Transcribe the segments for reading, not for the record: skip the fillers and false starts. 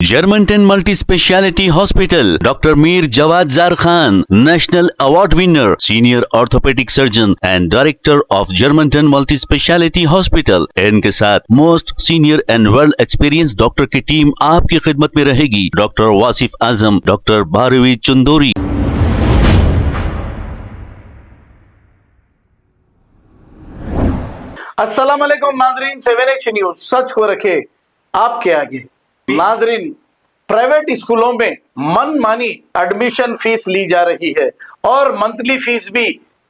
Germantown Multi-Speciality Hospital, Dr. Mir Jawad Zar Khan, National Award winner, Senior Orthopedic Surgeon and Director of Germantown Multi-Speciality Hospital। इनके साथ most senior and world experience doctor की team आपकी खिदमत में रहेगी। Doctor Wasif Azam, doctor Bharvi Chandori. अस्सलाम वालेकुम नाजरीन, 7H न्यूज सच को रखे आपके आगे। नाजरीन, प्राइवेट स्कूलों में मनमानी एडमिशन फीस ली जा रही है और मंथली फीस भी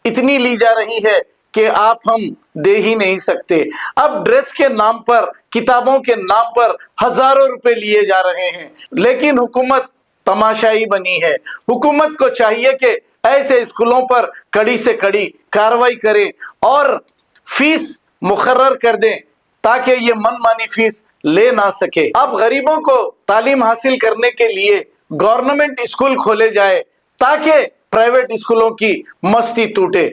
इतनी ली जा रही है कि आप हम दे ही नहीं सकते। अब ड्रेस के नाम पर, किताबों के नाम पर हजारों रुपए लिए जा रहे हैं, लेकिन हुकूमत तमाशाई बनी है। हुकूमत को चाहिए कि ऐसे स्कूलों पर कड़ी से कड़ी कार्रवाई करे और फीस मुकर्रर कर दें ताकि ये मनमानी फीस ले ना सके। अब गरीबों को तालीम हासिल करने के लिए गवर्नमेंट स्कूल खोले जाए ताकि प्राइवेट स्कूलों की मस्ती टूटे।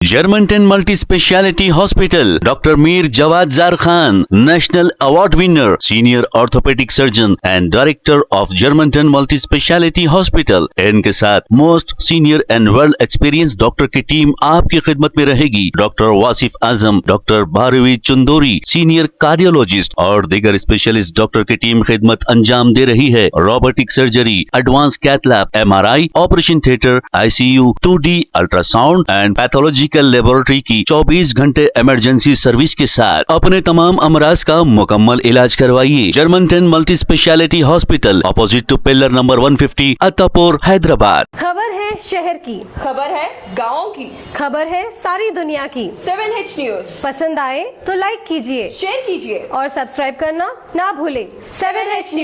Germantown Multi-Speciality Hospital, Dr. Mir Jawad Zar Khan, National Award winner, Senior Orthopedic Surgeon and Director of Germantown Multi-Speciality Hospital। इनके साथ most senior and world experience doctor की टीम आपकी खिदमत में रहेगी। Doctor Wasif Azam, doctor Bharvi Chandori, senior cardiologist और दीगर specialist doctor की टीम खिदमत अंजाम दे रही है। Robotic surgery, advance cath lab, MRI, operation theatre, ICU, 2D ultrasound and pathological laboratory की 24 घंटे इमरजेंसी सर्विस के साथ अपने तमाम अमराज का मुकम्मल इलाज करवाइए। Germanten multi speciality hospital, opposite to pillar number 150, Attapur, Hyderabad. खबर है शहर की, खबर है गाँव की, खबर है सारी दुनिया की। 7H न्यूज पसंद आए तो लाइक कीजिए, शेयर कीजिए और सब्सक्राइब करना ना भूलें। 7H news.